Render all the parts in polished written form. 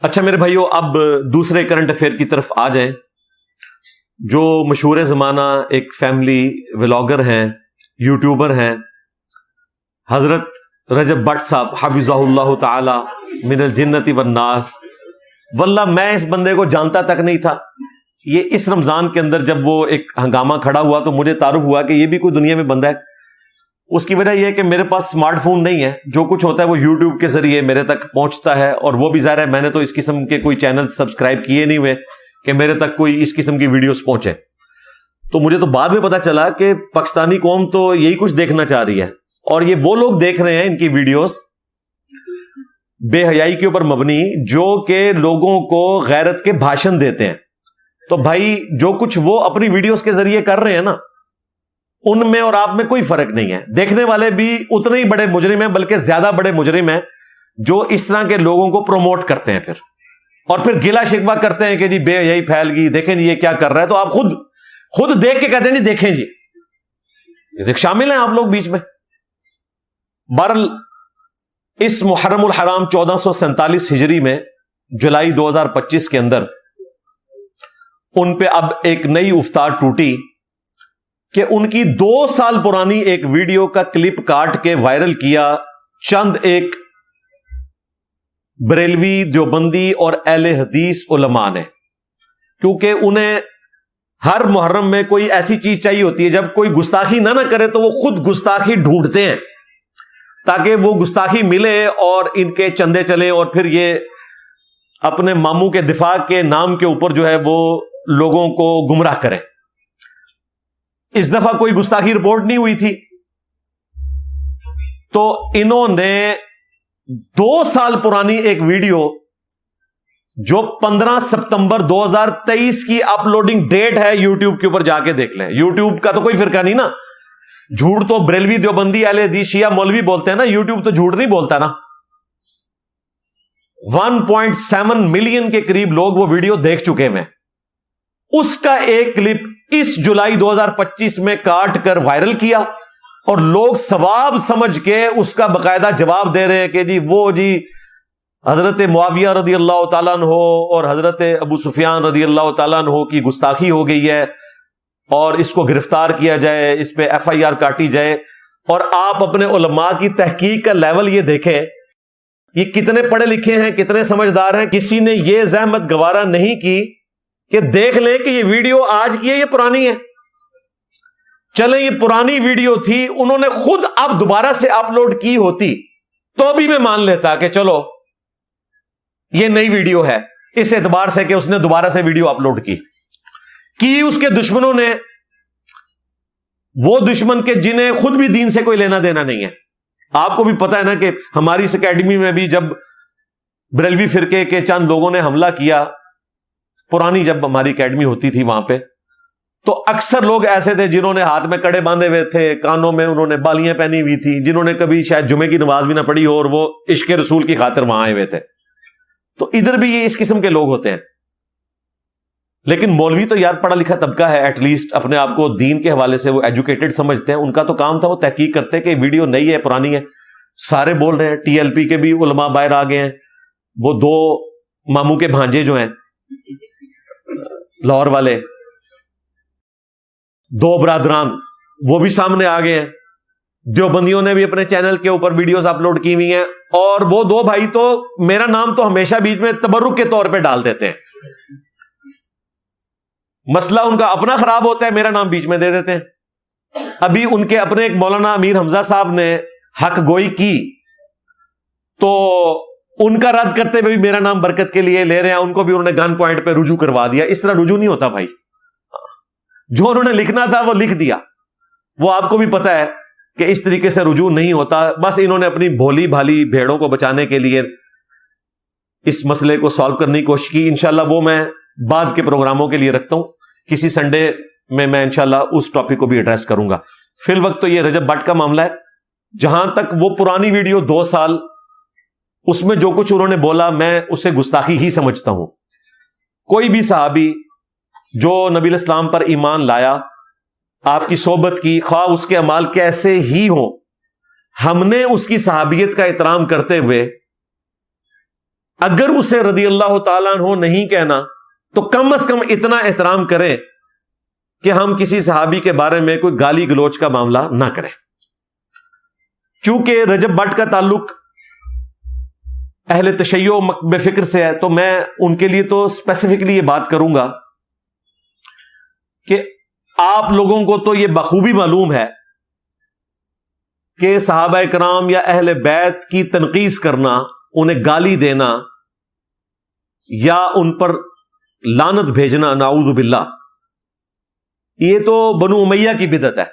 اچھا میرے بھائیو، اب دوسرے کرنٹ افیئر کی طرف آ جائیں. جو مشہور زمانہ ایک فیملی ولاگر ہیں، یوٹیوبر ہیں، حضرت رجب بٹ صاحب حفظہ اللہ تعالی من الجنت والناس. واللہ میں اس بندے کو جانتا تک نہیں تھا. یہ اس رمضان کے اندر جب وہ ایک ہنگامہ کھڑا ہوا تو مجھے تعارف ہوا کہ یہ بھی کوئی دنیا میں بندہ ہے. اس کی وجہ یہ ہے کہ میرے پاس اسمارٹ فون نہیں ہے، جو کچھ ہوتا ہے وہ یوٹیوب کے ذریعے میرے تک پہنچتا ہے، اور وہ بھی ظاہر ہے میں نے تو اس قسم کے کوئی چینل سبسکرائب کیے نہیں ہوئے کہ میرے تک کوئی اس قسم کی ویڈیوز پہنچے. تو مجھے تو بعد میں پتا چلا کہ پاکستانی قوم تو یہی کچھ دیکھنا چاہ رہی ہے، اور یہ وہ لوگ دیکھ رہے ہیں ان کی ویڈیوز بے حیائی کے اوپر مبنی، جو کہ لوگوں کو غیرت کے بھاشن دیتے ہیں. تو بھائی جو کچھ وہ اپنی ویڈیوز کے ذریعے کر رہے ہیں نا، ان میں اور آپ میں کوئی فرق نہیں ہے. دیکھنے والے بھی اتنے ہی بڑے مجرم ہیں، بلکہ زیادہ بڑے مجرم ہیں جو اس طرح کے لوگوں کو پروموٹ کرتے ہیں اور پھر گلا شکوہ کرتے ہیں کہ جی بے حیائی پھیل گئی، دیکھیں جی یہ کیا کر رہا ہے. تو آپ خود دیکھ کے کہتے ہیں جی دیکھیں جی، شامل ہیں آپ لوگ بیچ میں. بہرحال اس محرم الحرام 1447 ہجری میں جولائی 2025 کے اندر ان پہ اب ایک نئی افطار ٹوٹی کہ ان کی 2 سال پرانی ایک ویڈیو کا کلپ کاٹ کے وائرل کیا چند ایک بریلوی، دیوبندی اور اہل حدیث علماء نے. کیونکہ انہیں ہر محرم میں کوئی ایسی چیز چاہیے ہوتی ہے، جب کوئی گستاخی نہ کرے تو وہ خود گستاخی ڈھونڈتے ہیں تاکہ وہ گستاخی ملے اور ان کے چندے چلے، اور پھر یہ اپنے ماموں کے دفاع کے نام کے اوپر جو ہے وہ لوگوں کو گمراہ کریں. اس دفعہ کوئی گستاخی رپورٹ نہیں ہوئی تھی، تو انہوں نے 2 سال پرانی ایک ویڈیو جو 15 ستمبر 2023 کی اپلوڈنگ ڈیٹ ہے، یوٹیوب کے اوپر جا کے دیکھ لیں. یوٹیوب کا تو کوئی فرقہ نہیں نا، جھوٹ تو بریلوی، دیوبندی، اہل حدیث، شیعہ، مولوی بولتے ہیں نا، یوٹیوب تو جھوٹ نہیں بولتا نا. 1.7 ملین کے قریب لوگ وہ ویڈیو دیکھ چکے ہیں. اس کا ایک کلپ اس جولائی 2025 میں کاٹ کر وائرل کیا، اور لوگ ثواب سمجھ کے اس کا باقاعدہ جواب دے رہے ہیں کہ جی وہ جی حضرت معاویہ رضی اللہ تعالیٰ عنہ اور حضرت ابو سفیان رضی اللہ تعالیٰ عنہ کی گستاخی ہو گئی ہے، اور اس کو گرفتار کیا جائے، اس پہ FIR کاٹی جائے. اور آپ اپنے علماء کی تحقیق کا لیول یہ دیکھیں، یہ کتنے پڑھے لکھے ہیں، کتنے سمجھدار ہیں. کسی نے یہ زحمت گوارا نہیں کی کہ دیکھ لیں کہ یہ ویڈیو آج کی ہے یہ پرانی ہے. چلیں یہ پرانی ویڈیو تھی، انہوں نے خود اب دوبارہ سے اپلوڈ کی ہوتی تو بھی میں مان لیتا کہ چلو یہ نئی ویڈیو ہے، اس اعتبار سے کہ اس نے دوبارہ سے ویڈیو اپلوڈ کی اس کے دشمنوں نے، وہ دشمن کے جنہیں خود بھی دین سے کوئی لینا دینا نہیں ہے. آپ کو بھی پتا ہے نا کہ ہماری اس اکیڈمی میں بھی جب بریلوی فرقے کے چند لوگوں نے حملہ کیا، پرانی جب ہماری اکیڈمی ہوتی تھی وہاں پہ، تو اکثر لوگ ایسے تھے جنہوں نے ہاتھ میں کڑے باندھے ہوئے تھے، کانوں میں انہوں نے بالیاں پہنی ہوئی تھی، جنہوں نے کبھی شاید جمعے کی نماز بھی نہ پڑھی ہو، اور وہ عشق رسول کی خاطر وہاں آئے ہوئے تھے. تو ادھر بھی یہ اس قسم کے لوگ ہوتے ہیں. لیکن مولوی تو یار پڑھا لکھا طبقہ ہے، ایٹ لیسٹ اپنے آپ کو دین کے حوالے سے وہ ایجوکیٹڈ سمجھتے ہیں. ان کا تو کام تھا وہ تحقیق کرتے کہ ویڈیو نئی ہے پرانی ہے. سارے بول رہے ہیں، TLP کے بھی علماء باہر آ گئے ہیں، وہ 2 ماموں کے بھانجے جو ہیں لاہور والے، 2 برادران، وہ بھی سامنے آ گئے ہیں. دیوبندیوں نے بھی اپنے چینل کے اوپر ویڈیوز اپلوڈ کی ہوئی ہیں، اور وہ 2 بھائی تو میرا نام تو ہمیشہ بیچ میں تبرک کے طور پہ ڈال دیتے ہیں. مسئلہ ان کا اپنا خراب ہوتا ہے، میرا نام بیچ میں دے دیتے ہیں. ابھی ان کے اپنے ایک مولانا امیر حمزہ صاحب نے حق گوئی کی تو ان کا رد کرتے ہوئے بھی میرا نام برکت کے لیے لے رہے ہیں، ان کو بھی انہوں نے گن پوائنٹ پہ رجوع کروا دیا. اس طرح رجوع نہیں ہوتا بھائی، جو انہوں نے لکھنا تھا وہ لکھ دیا. وہ آپ کو بھی پتا ہے کہ اس طریقے سے رجوع نہیں ہوتا. بس انہوں نے اپنی بھولی بھالی بھیڑوں کو بچانے کے لیے اس مسئلے کو سالو کرنے کی کوشش کی. انشاءاللہ وہ میں بعد کے پروگراموں کے لیے رکھتا ہوں، کسی سنڈے میں انشاءاللہ اس ٹاپک کو بھی ایڈریس کروں گا. فی الوقت تو یہ رجب بٹ کا معاملہ ہے. جہاں تک وہ پرانی ویڈیو 2 سال، اس میں جو کچھ انہوں نے بولا میں اسے گستاخی ہی سمجھتا ہوں. کوئی بھی صحابی جو نبی الاسلام پر ایمان لایا، آپ کی صحبت کی، خواہ اس کے اعمال کیسے ہی ہوں، ہم نے اس کی صحابیت کا احترام کرتے ہوئے اگر اسے رضی اللہ تعالیٰ عنہ نہیں کہنا تو کم از کم اتنا احترام کریں کہ ہم کسی صحابی کے بارے میں کوئی گالی گلوچ کا معاملہ نہ کریں. چونکہ رجب بٹ کا تعلق اہل تشیع و مکتب فکر سے ہے تو میں ان کے لیے تو اسپیسیفکلی یہ بات کروں گا کہ آپ لوگوں کو تو یہ بخوبی معلوم ہے کہ صحابہ کرام یا اہل بیت کی تنقیص کرنا، انہیں گالی دینا یا ان پر لعنت بھیجنا، نعوذ باللہ، یہ تو بنو امیہ کی بدعت ہے.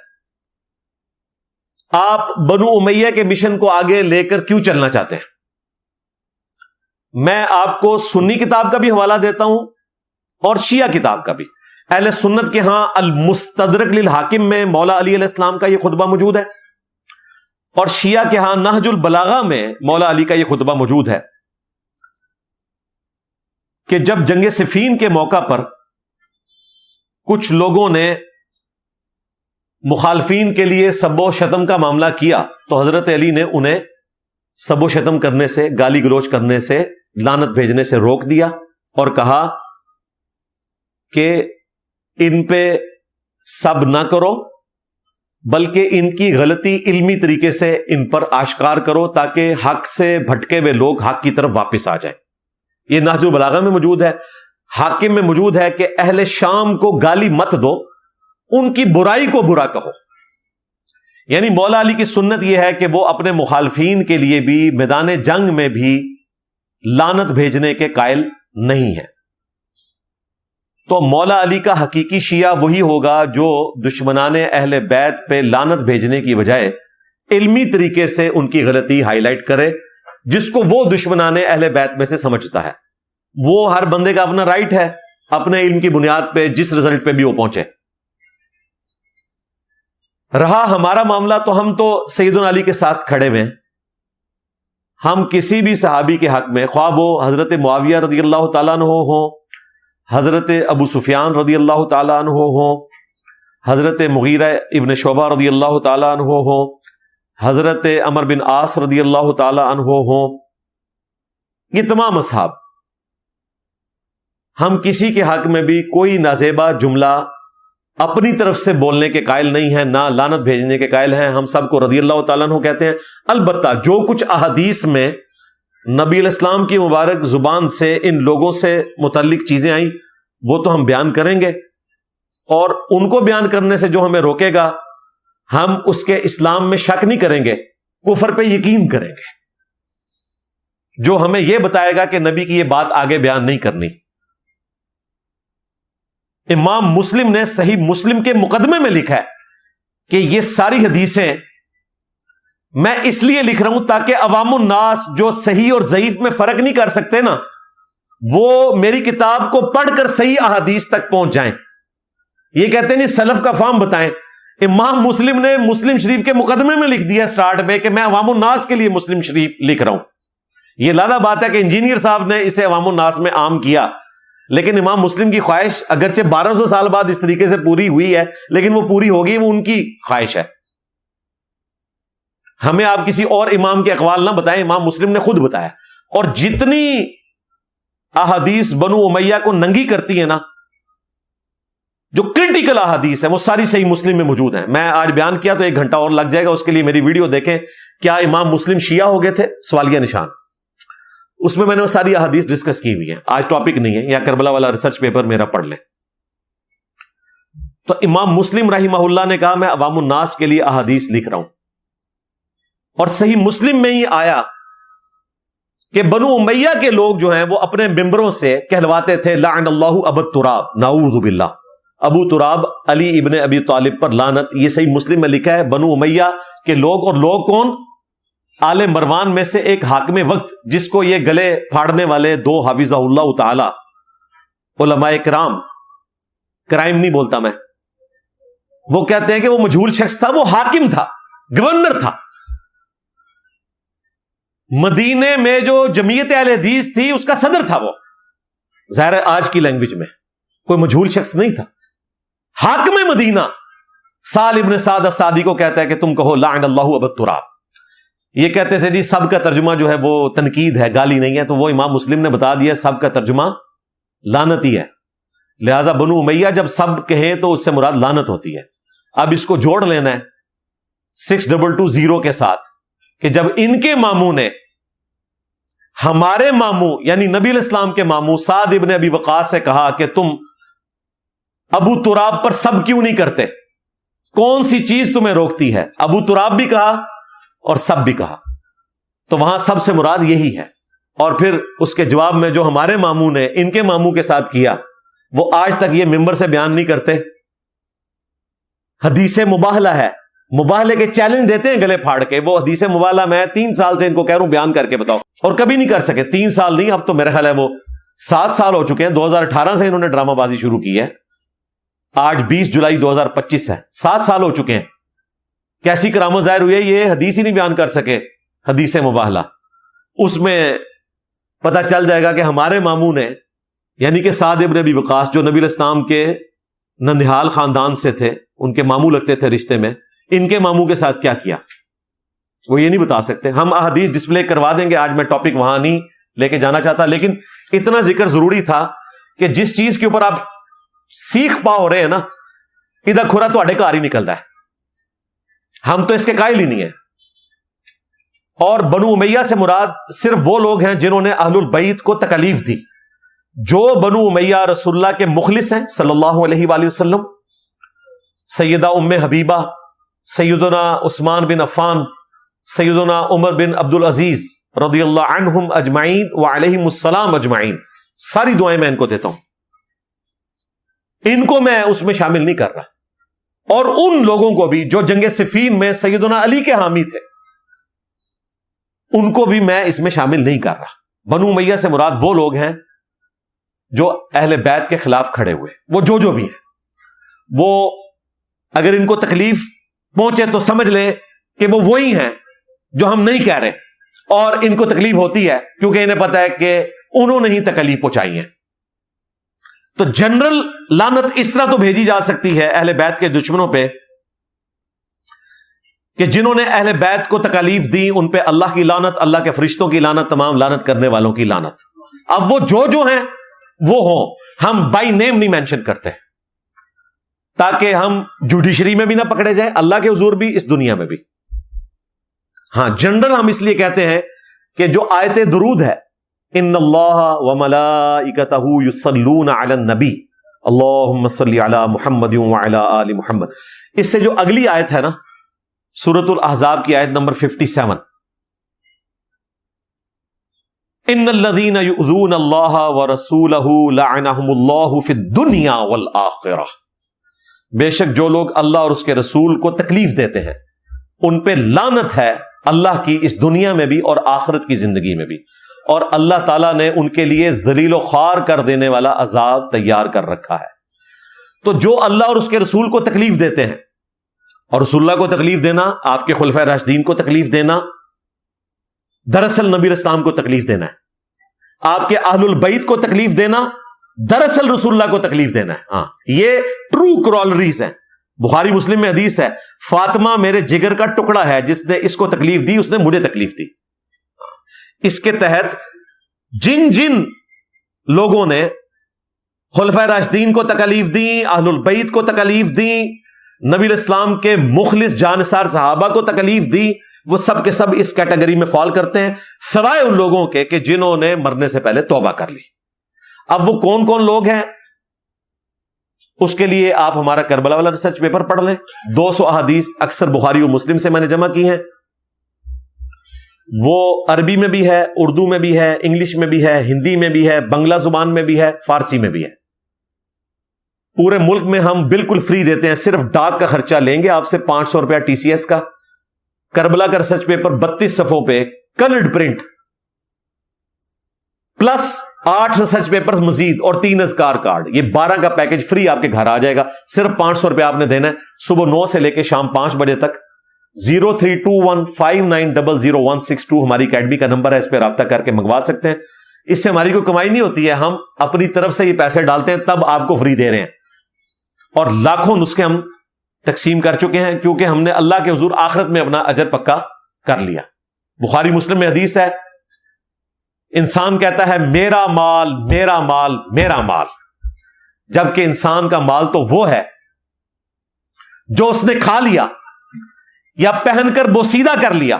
آپ بنو امیہ کے مشن کو آگے لے کر کیوں چلنا چاہتے ہیں؟ میں آپ کو سنی کتاب کا بھی حوالہ دیتا ہوں اور شیعہ کتاب کا بھی. اہل سنت کے ہاں المستدرک للحاکم میں مولا علی علیہ السلام کا یہ خطبہ موجود ہے، اور شیعہ کے ہاں نہج البلاغہ میں مولا علی کا یہ خطبہ موجود ہے کہ جب جنگ صفین کے موقع پر کچھ لوگوں نے مخالفین کے لیے سب و شتم کا معاملہ کیا تو حضرت علی نے انہیں سب و شتم کرنے سے، گالی گلوچ کرنے سے، لعنت بھیجنے سے روک دیا اور کہا کہ ان پہ سب نہ کرو، بلکہ ان کی غلطی علمی طریقے سے ان پر آشکار کرو تاکہ حق سے بھٹکے ہوئے لوگ حق کی طرف واپس آ جائیں. یہ نہج البلاغہ میں موجود ہے، حاکم میں موجود ہے کہ اہل شام کو گالی مت دو، ان کی برائی کو برا کہو. یعنی مولا علی کی سنت یہ ہے کہ وہ اپنے مخالفین کے لیے بھی میدان جنگ میں بھی لعنت بھیجنے کے قائل نہیں ہے. تو مولا علی کا حقیقی شیعہ وہی ہوگا جو دشمنان اہل بیت پہ لعنت بھیجنے کی بجائے علمی طریقے سے ان کی غلطی ہائی لائٹ کرے، جس کو وہ دشمنان اہل بیت میں سے سمجھتا ہے. وہ ہر بندے کا اپنا رائٹ ہے اپنے علم کی بنیاد پہ جس رزلٹ پہ بھی وہ پہنچے. رہا ہمارا معاملہ تو ہم تو سیدنا علی کے ساتھ کھڑے ہوئے ہیں. ہم کسی بھی صحابی کے حق میں، خواہ وہ حضرت معاویہ رضی اللہ تعالیٰ عنہ ہوں، حضرت ابو سفیان رضی اللہ تعالیٰ عنہ ہوں، حضرت مغیرہ ابن شعبہ رضی اللہ تعالیٰ عنہ ہوں، حضرت عمر بن عاص رضی اللہ تعالیٰ عنہ ہوں، یہ تمام اصحاب، ہم کسی کے حق میں بھی کوئی نازیبا جملہ اپنی طرف سے بولنے کے قائل نہیں ہیں، نہ لعنت بھیجنے کے قائل ہیں. ہم سب کو رضی اللہ تعالیٰ عنہ کہتے ہیں. البتہ جو کچھ احادیث میں نبی علیہ السلام کی مبارک زبان سے ان لوگوں سے متعلق چیزیں آئیں وہ تو ہم بیان کریں گے، اور ان کو بیان کرنے سے جو ہمیں روکے گا ہم اس کے اسلام میں شک نہیں کریں گے، کفر پہ یقین کریں گے. جو ہمیں یہ بتائے گا کہ نبی کی یہ بات آگے بیان نہیں کرنی. امام مسلم نے صحیح مسلم کے مقدمے میں لکھا ہے کہ یہ ساری حدیثیں میں اس لیے لکھ رہا ہوں تاکہ عوام الناس جو صحیح اور ضعیف میں فرق نہیں کر سکتے نا، وہ میری کتاب کو پڑھ کر صحیح احادیث تک پہنچ جائیں. یہ کہتے نہیں سلف کا فہم بتائیں. امام مسلم نے مسلم شریف کے مقدمے میں لکھ دیا سٹارٹ میں کہ میں عوام الناس کے لیے مسلم شریف لکھ رہا ہوں. یہ لادہ بات ہے کہ انجینئر صاحب نے اسے عوام الناس میں عام کیا، لیکن امام مسلم کی خواہش اگرچہ 1200 سال بعد اس طریقے سے پوری ہوئی ہے، لیکن وہ پوری ہوگی، وہ ان کی خواہش ہے. ہمیں آپ کسی اور امام کے اقوال نہ بتائیں، امام مسلم نے خود بتایا. اور جتنی احادیث بنو امیہ کو ننگی کرتی ہیں نا، جو کرٹیکل احادیث ہیں، وہ ساری صحیح مسلم میں موجود ہیں. میں آج بیان کیا تو 1 گھنٹہ اور لگ جائے گا، اس کے لیے میری ویڈیو دیکھیں. کیا امام مسلم شیعہ ہو گئے تھے؟ سوالیہ نشان. اس میں نے وہ ساری احادیث ڈسکس کی ہوئی ہیں. آج ٹاپک نہیں ہے، یا کربلا والا ریسرچ پیپر میرا پڑھ لیں. تو امام مسلم رحمہ اللہ نے کہا میں عوام الناس کے لیے احادیث لکھ رہا ہوں، اور صحیح مسلم میں ہی آیا کہ بنو امیہ کے لوگ جو ہیں وہ اپنے ممبروں سے کہلواتے تھے لعن اللہ ابو تراب، نعوذ باللہ، ابو تراب علی ابن ابی طالب پر لعنت. یہ صحیح مسلم میں لکھا ہے. بنو امیہ کے لوگ، اور لوگ کون؟ آل مروان میں سے ایک حاکم وقت جس کو یہ گلے پھاڑنے والے 2 حافظہ اللہ تعالی علماء کرام، کرائم نہیں بولتا میں، وہ کہتے ہیں کہ وہ مجہول شخص تھا، وہ حاکم تھا، گورنر تھا. مدینے میں جو جمعیت اہل حدیث تھی اس کا صدر تھا. وہ ظاہر ہے آج کی لینگویج میں کوئی مجہول شخص نہیں تھا، حاکم مدینہ. سال ابن سعد السعدی کو کہتا ہے کہ تم کہو لعن اللہ ابو تراب. یہ کہتے تھے جی سب کا ترجمہ جو ہے وہ تنقید ہے، گالی نہیں ہے، تو وہ امام مسلم نے بتا دیا سب کا ترجمہ لعنت ہی ہے، لہذا بنو امیہ جب سب کہیں تو اس سے مراد لعنت ہوتی ہے۔ اب اس کو جوڑ لینا ہے 6220 کے ساتھ کہ جب ان کے ماموں نے ہمارے ماموں یعنی نبی علیہ السلام کے ماموں سعد ابن ابی وقاص سے کہا کہ تم ابو تراب پر سب کیوں نہیں کرتے، کون سی چیز تمہیں روکتی ہے؟ ابو تراب بھی کہا اور سب بھی کہا، تو وہاں سب سے مراد یہی ہے۔ اور پھر اس کے جواب میں جو ہمارے ماموں نے ان کے ماموں کے ساتھ کیا وہ آج تک یہ ممبر سے بیان نہیں کرتے، حدیث مباہلہ ہے، مباہلے کے چیلنج دیتے ہیں گلے پھاڑ کے، وہ حدیث مباہلہ میں 3 سال سے ان کو کہہ رہا ہوں بیان کر کے بتاؤ، اور کبھی نہیں کر سکے۔ 3 سال نہیں، اب تو میرے خیال ہے وہ 7 سال ہو چکے ہیں، 2018 سے انہوں نے ڈرامہ بازی شروع کی ہے، آج 20 جولائی 2025 ہے، 7 سال ہو چکے ہیں۔ کیسی کرامت ظاہر ہوئی ہے، یہ حدیث ہی نہیں بیان کر سکے، حدیث مباہلہ۔ اس میں پتہ چل جائے گا کہ ہمارے ماموں نے یعنی کہ سعد ابن ابی وقاص جو نبی علیہ السلام کے ننہال خاندان سے تھے، ان کے ماموں لگتے تھے رشتے میں، ان کے ماموں کے ساتھ کیا کیا وہ یہ نہیں بتا سکتے۔ ہم احادیث ڈسپلے کروا دیں گے، آج میں ٹاپک وہاں نہیں لے کے جانا چاہتا، لیکن اتنا ذکر ضروری تھا کہ جس چیز کے اوپر آپ سیکھ پا ہو رہے ہیں نا، ادھر کھرا تو اڑے کار ہی نکلتا ہے، ہم تو اس کے قائل ہی نہیں ہیں۔ اور بنو امیہ سے مراد صرف وہ لوگ ہیں جنہوں نے اہل البیت کو تکلیف دی۔ جو بنو امیہ رسول اللہ کے مخلص ہیں صلی اللہ علیہ وآلہ وسلم، سیدہ ام حبیبہ، سیدنا عثمان بن عفان، سیدنا عمر بن عبد العزیز رضی اللہ عنہم اجمعین وعلیہم السلام اجمعین، ساری دعائیں میں ان کو دیتا ہوں، ان کو میں اس میں شامل نہیں کر رہا۔ اور ان لوگوں کو بھی جو جنگ صفین میں سیدنا علی کے حامی تھے، ان کو بھی میں اس میں شامل نہیں کر رہا۔ بنو امیہ سے مراد وہ لوگ ہیں جو اہل بیت کے خلاف کھڑے ہوئے، وہ جو بھی ہیں، وہ اگر ان کو تکلیف پہنچے تو سمجھ لیں کہ وہ وہی ہیں جو ہم نہیں کہہ رہے، اور ان کو تکلیف ہوتی ہے کیونکہ انہیں پتا ہے کہ انہوں نے ہی تکلیف پہنچائی ہے۔ تو جنرل لعنت اس طرح تو بھیجی جا سکتی ہے اہل بیت کے دشمنوں پہ کہ جنہوں نے اہل بیت کو تکلیف دی ان پہ اللہ کی لعنت، اللہ کے فرشتوں کی لعنت، تمام لعنت کرنے والوں کی لعنت۔ اب وہ جو ہیں وہ ہوں، ہم بائی نیم نہیں مینشن کرتے تاکہ ہم جوڈیشری میں بھی نہ پکڑے جائیں، اللہ کے حضور بھی، اس دنیا میں بھی۔ ہاں جنرل ہم اس لیے کہتے ہیں کہ جو آیت درود ہے، ان اللہ وملائکتہ یصلون علی النبی اللہم صلی علی محمد وعلی آل محمد، اس سے جو اگلی آیت ہے نا سورۃ الاحزاب کی آیت نمبر 57، ان الذین یؤذون اللہ ورسولہ لعنہم اللہ فی الدنیا والآخرہ، بے شک جو لوگ اللہ اور اس کے رسول کو تکلیف دیتے ہیں ان پہ لعنت ہے اللہ کی اس دنیا میں بھی اور آخرت کی زندگی میں بھی، اور اللہ تعالیٰ نے ان کے لیے ذلیل و خوار کر دینے والا عذاب تیار کر رکھا ہے۔ تو جو اللہ اور اس کے رسول کو تکلیف دیتے ہیں، اور رسول اللہ کو تکلیف دینا، آپ کے خلفائے راشدین کو تکلیف دینا، دراصل نبی اسلام کو تکلیف دینا ہے، آپ کے اہل البیت کو تکلیف دینا دراصل رسول اللہ کو تکلیف دینا ہے۔ ہاں یہ ٹرو کرولریز ہیں۔ بخاری مسلم میں حدیث ہے، فاطمہ میرے جگر کا ٹکڑا ہے، جس نے اس کو تکلیف دی اس نے مجھے تکلیف دی۔ اس کے تحت جن جن لوگوں نے خلفائے راشدین کو تکلیف دی، اہل البیت کو تکلیف دی، نبی الاسلام کے مخلص جانثار صحابہ کو تکلیف دی، وہ سب کے سب اس کیٹیگری میں فال کرتے ہیں، سوائے ان لوگوں کے کہ جنہوں نے مرنے سے پہلے توبہ کر لی۔ اب وہ کون کون لوگ ہیں، اس کے لیے آپ ہمارا کربلا والا ریسرچ پیپر پڑھ لیں، 200 احادیث اکثر بخاری و مسلم سے میں نے جمع کی ہیں، وہ عربی میں بھی ہے، اردو میں بھی ہے، انگلش میں بھی ہے، ہندی میں بھی ہے، بنگلہ زبان میں بھی ہے، فارسی میں بھی ہے۔ پورے ملک میں ہم بالکل فری دیتے ہیں، صرف ڈاک کا خرچہ لیں گے آپ سے 500 روپیہ ٹی سی ایس کا۔ کربلا کا ریسرچ پیپر 32 صفحوں پہ coloured print plus 8 research paper مزید اور 3 اذکار کارڈ، یہ 12 کا پیکج فری آپ کے گھر آ جائے گا۔ صرف 500 روپے آپ نے دینا ہے، صبح 9 سے لے کے شام 5 بجے تک۔ 032159000162 ہماری اکیڈمی کا نمبر ہے، اس پہ رابطہ کر کے منگوا سکتے ہیں۔ اس سے ہماری کوئی کمائی نہیں ہوتی ہے، ہم اپنی طرف سے یہ پیسے ڈالتے ہیں تب آپ کو فری دے رہے ہیں، اور لاکھوں نسخے ہم تقسیم کر چکے ہیں کیونکہ ہم نے اللہ کے حضور آخرت میں اپنا اجر پکا کر لیا۔ بخاری مسلم میں حدیث ہے، انسان کہتا ہے میرا مال میرا مال میرا مال، جبکہ انسان کا مال تو وہ ہے جو اس نے کھا لیا یا پہن کر بوسیدہ کر لیا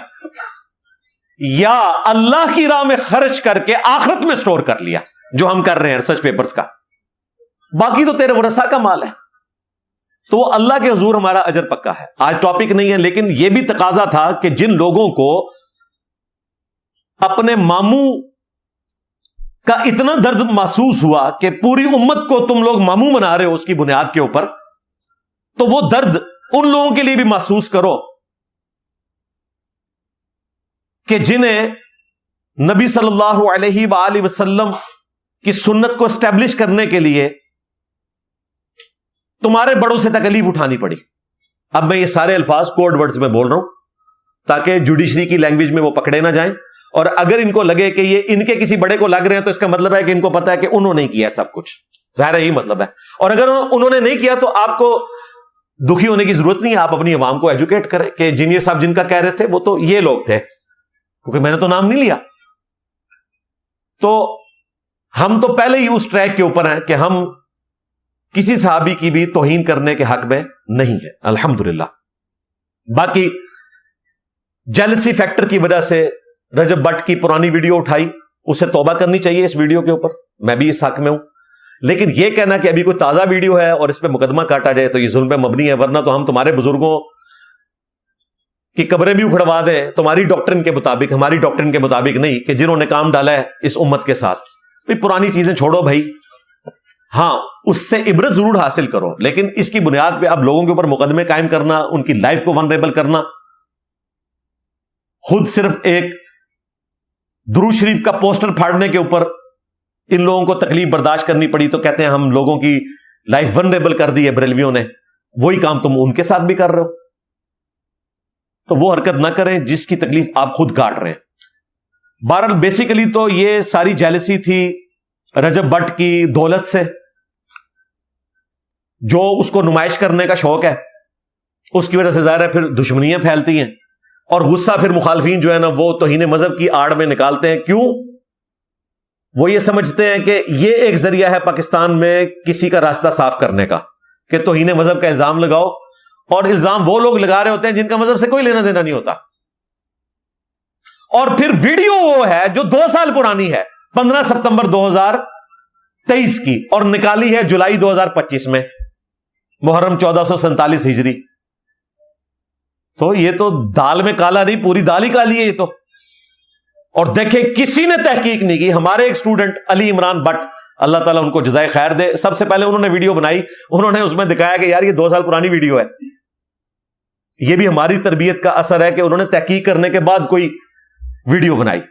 یا اللہ کی راہ میں خرچ کر کے آخرت میں سٹور کر لیا، جو ہم کر رہے ہیں ریسرچ پیپرز کا، باقی تو تیرے ورثہ کا مال ہے، تو وہ اللہ کے حضور ہمارا اجر پکا ہے۔ آج ٹاپک نہیں ہے، لیکن یہ بھی تقاضا تھا کہ جن لوگوں کو اپنے ماموں کا اتنا درد محسوس ہوا کہ پوری امت کو تم لوگ ماموں بنا رہے ہو اس کی بنیاد کے اوپر، تو وہ درد ان لوگوں کے لیے بھی محسوس کرو کہ جنہیں نبی صلی اللہ علیہ وآلہ وسلم کی سنت کو اسٹیبلش کرنے کے لیے تمہارے بڑوں سے تکلیف اٹھانی پڑی۔ اب میں یہ سارے الفاظ کوڈ ورڈز میں بول رہا ہوں تاکہ جوڈیشری کی لینگویج میں وہ پکڑے نہ جائیں، اور اگر ان کو لگے کہ یہ ان کے کسی بڑے کو لگ رہے ہیں تو اس کا مطلب ہے کہ ان کو پتا ہے کہ انہوں نے کیا سب کچھ، ظاہر یہی مطلب ہے۔ اور اگر انہوں نے نہیں کیا تو آپ کو دکھی ہونے کی ضرورت نہیں ہے، آپ اپنی عوام کو ایجوکیٹ کریں کہ جنیر صاحب جن کا کہہ رہے تھے وہ تو یہ لوگ تھے، کیونکہ میں نے تو نام نہیں لیا۔ تو ہم تو پہلے ہی اس ٹریک کے اوپر ہیں کہ ہم کسی صحابی کی بھی توہین کرنے کے حق میں نہیں ہے، الحمدللہ۔ باقی جیلسی فیکٹر کی وجہ سے رجب بٹ کی پرانی ویڈیو اٹھائی، اسے توبہ کرنی چاہیے اس ویڈیو کے اوپر، میں بھی اس حق میں ہوں، لیکن یہ کہنا کہ ابھی کوئی تازہ ویڈیو ہے اور اس پہ مقدمہ کاٹا جائے تو یہ ظلم پہ مبنی ہے، ورنہ تو ہم تمہارے بزرگوں کی قبریں بھی اکھڑوا دیں تمہاری ڈاکٹرن کے مطابق، ہماری ڈاکٹرن کے مطابق نہیں، کہ جنہوں نے کام ڈالا ہے اس امت کے ساتھ۔ بھئی پرانی چیزیں چھوڑو بھائی، ہاں اس سے عبرت ضرور حاصل کرو، لیکن اس کی بنیاد پہ اب لوگوں کے اوپر مقدمے قائم کرنا، ان کی لائف کو ونریبل کرنا، خود صرف ایک درود شریف کا پوسٹر پھاڑنے کے اوپر ان لوگوں کو تکلیف برداشت کرنی پڑی تو کہتے ہیں ہم لوگوں کی لائف ونریبل کر دی ہے بریلویوں نے، وہی کام تم ان کے ساتھ بھی کر رہے ہو، تو وہ حرکت نہ کریں جس کی تکلیف آپ خود کاٹ رہے ہیں۔ بہرحال بیسیکلی تو یہ ساری جیلسی تھی رجب بٹ کی دولت سے، جو اس کو نمائش کرنے کا شوق ہے، اس کی وجہ سے ظاہر ہے پھر دشمنیاں پھیلتی ہیں، اور غصہ پھر مخالفین جو ہے نا وہ توہین مذہب کی آڑ میں نکالتے ہیں۔ کیوں؟ وہ یہ سمجھتے ہیں کہ یہ ایک ذریعہ ہے پاکستان میں کسی کا راستہ صاف کرنے کا، کہ توہین مذہب کا الزام لگاؤ، اور الزام وہ لوگ لگا رہے ہوتے ہیں جن کا مذہب سے کوئی لینا دینا نہیں ہوتا، اور پھر ویڈیو وہ ہے جو 2 سال پرانی ہے، 15 سپتمبر 2023 کی، اور نکالی ہے جولائی 2025 میں، محرم 1447 ہجری۔ تو یہ تو دال میں کالا نہیں، پوری دال ہی کالی ہے یہ تو۔ اور دیکھیں کسی نے تحقیق نہیں کی۔ ہمارے ایک سٹوڈنٹ علی عمران بٹ، اللہ تعالیٰ ان کو جزائے خیر دے، سب سے پہلے انہوں نے ویڈیو بنائی، انہوں نے اس میں دکھایا کہ یار یہ 2 سال پرانی ویڈیو ہے۔ یہ بھی ہماری تربیت کا اثر ہے کہ انہوں نے تحقیق کرنے کے بعد کوئی ویڈیو بنائی۔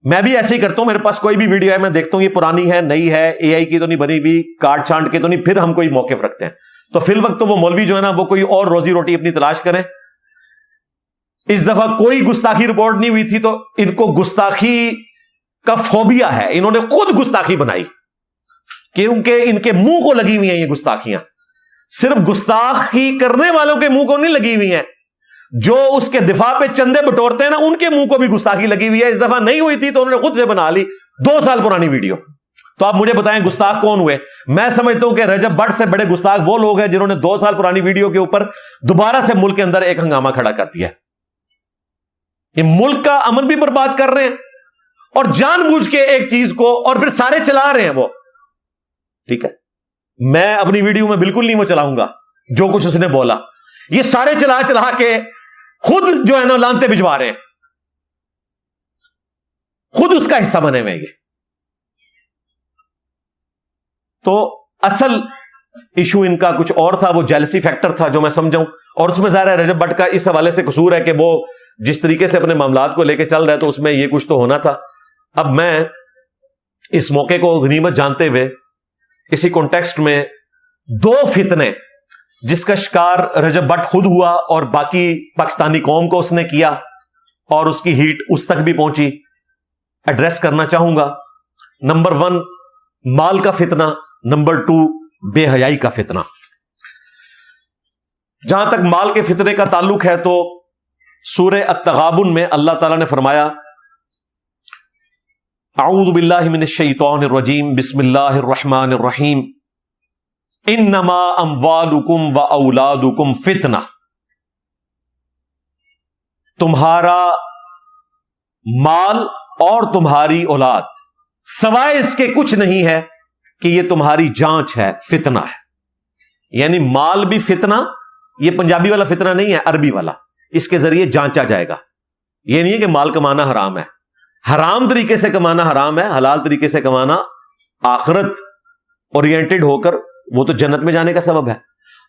میں بھی ایسے ہی کرتا ہوں، میرے پاس کوئی بھی ویڈیو ہے میں دیکھتا ہوں یہ پرانی ہے نئی ہے، اے آئی کی تو نہیں بنی بھی، کاٹ چھانٹ کے تو نہیں، پھر ہم کوئی موقف رکھتے ہیں۔ تو فی الوقت تو وہ مولوی جو ہے نا وہ کوئی اور روزی روٹی اپنی تلاش کریں۔ اس دفعہ کوئی گستاخی رپورٹ نہیں ہوئی تھی تو ان کو گستاخی کا فوبیا ہے، انہوں نے خود گستاخی بنائی، کیونکہ ان کے منہ کو لگی ہوئی ہیں یہ گستاخیاں، صرف گستاخی کرنے والوں کے منہ کو نہیں لگی ہوئی ہیں، جو اس کے دفاع پہ چندے بٹورتے ہیں نا ان کے منہ کو بھی گستاخی لگی ہوئی ہے۔ اس دفعہ نہیں ہوئی تھی تو انہوں نے خود سے بنا لی 2 سال پرانی ویڈیو۔ تو آپ مجھے بتائیں گستاخ کون ہوئے؟ میں سمجھتا ہوں کہ رجب بٹ سے بڑے گستاخ وہ لوگ ہیں جنہوں نے 2 سال پرانی ویڈیو کے اوپر دوبارہ سے ملک کے اندر ایک ہنگامہ کھڑا کر دیا۔ یہ ملک کا امن بھی برباد کر رہے ہیں اور جان بوجھ کے ایک چیز کو، اور پھر سارے چلا رہے ہیں وہ، ٹھیک ہے؟ میں اپنی ویڈیو میں بالکل نہیں وہ چلاؤں گا جو کچھ اس نے بولا، یہ سارے چلا چلا کے خود جو ہے نا لانتے بھجوا رہے ہیں، خود اس کا حصہ بنے ہوئے یہ۔ تو اصل ایشو ان کا کچھ اور تھا، وہ جیلسی فیکٹر تھا جو میں سمجھاؤں، اور اس میں ظاہر ہے رجب بٹ کا اس حوالے سے قصور ہے کہ وہ جس طریقے سے اپنے معاملات کو لے کے چل رہا ہے تو اس میں یہ کچھ تو ہونا تھا۔ اب میں اس موقع کو غنیمت جانتے ہوئے اسی کانٹیکسٹ میں 2 فتنے جس کا شکار رجب بٹ خود ہوا اور باقی پاکستانی قوم کو اس نے کیا اور اس کی ہیٹ اس تک بھی پہنچی، ایڈریس کرنا چاہوں گا۔ نمبر 1 مال کا فتنہ، نمبر 2 بے حیائی کا فتنہ۔ جہاں تک مال کے فتنے کا تعلق ہے تو سورہ التغابن میں اللہ تعالیٰ نے فرمایا اعوذ باللہ من الشیطان الرجیم بسم اللہ الرحمن الرحیم انما اموالکم و اولادکم فتنہ، تمہارا مال اور تمہاری اولاد سوائے اس کے کچھ نہیں ہے کہ یہ تمہاری جانچ ہے، فتنہ ہے۔ یعنی مال بھی فتنہ، یہ پنجابی والا فتنہ نہیں ہے، عربی والا، اس کے ذریعے جانچا جائے گا۔ یہ نہیں ہے کہ مال کمانا حرام ہے، حرام طریقے سے کمانا حرام ہے، حلال طریقے سے کمانا آخرت اورینٹڈ ہو کر وہ تو جنت میں جانے کا سبب ہے۔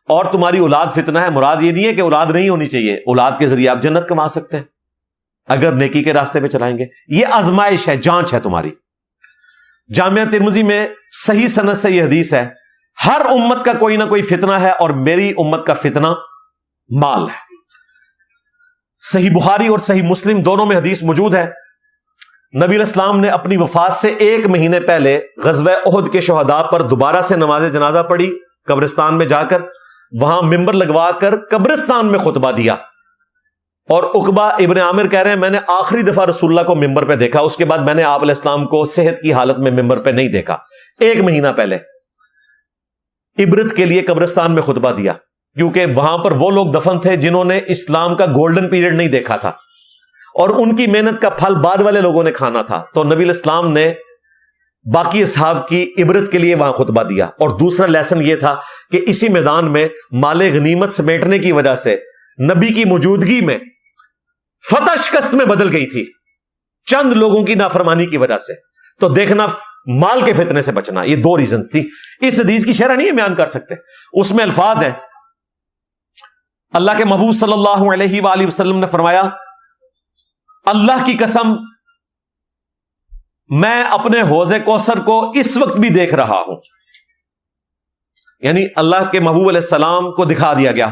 اور تمہاری اولاد فتنہ ہے، مراد یہ نہیں ہے کہ اولاد نہیں ہونی چاہیے، اولاد کے ذریعے آپ جنت کما سکتے ہیں اگر نیکی کے راستے پہ چلائیں گے۔ یہ آزمائش ہے، جانچ ہے تمہاری۔ جامعہ ترمذی میں صحیح سند سے یہ حدیث ہے، ہر امت کا کوئی نہ کوئی فتنہ ہے اور میری امت کا فتنہ مال ہے۔ صحیح بخاری اور صحیح مسلم دونوں میں حدیث موجود ہے، نبی علیہ السلام نے اپنی وفات سے 1 مہینے پہلے غزوہ احد کے شہداء پر دوبارہ سے نماز جنازہ پڑھی، قبرستان میں جا کر وہاں ممبر لگوا کر قبرستان میں خطبہ دیا۔ اور عقبہ ابن عامر کہہ رہے ہیں میں نے آخری دفعہ رسول اللہ کو ممبر پہ دیکھا، اس کے بعد میں نے آپ علیہ السلام کو صحت کی حالت میں ممبر پہ نہیں دیکھا۔ 1 مہینہ پہلے عبرت کے لیے قبرستان میں خطبہ دیا، کیونکہ وہاں پر وہ لوگ دفن تھے جنہوں نے اسلام کا گولڈن پیریڈ نہیں دیکھا تھا اور ان کی محنت کا پھل بعد والے لوگوں نے کھانا تھا، تو نبی علیہ السلام نے باقی اصحاب کی عبرت کے لیے وہاں خطبہ دیا۔ اور دوسرا لیسن یہ تھا کہ اسی میدان میں مال غنیمت سمیٹنے کی وجہ سے نبی کی موجودگی میں فتح شکست میں بدل گئی تھی چند لوگوں کی نافرمانی کی وجہ سے، تو دیکھنا مال کے فتنے سے بچنا، یہ 2 ریزنز تھی۔ اس حدیث کی شرح نہیں بیان کر سکتے، اس میں الفاظ ہیں، اللہ کے محبوب صلی اللہ علیہ وآلہ وسلم نے فرمایا اللہ کی قسم میں اپنے حوض کوثر کو اس وقت بھی دیکھ رہا ہوں، یعنی اللہ کے محبوب علیہ السلام کو دکھا دیا گیا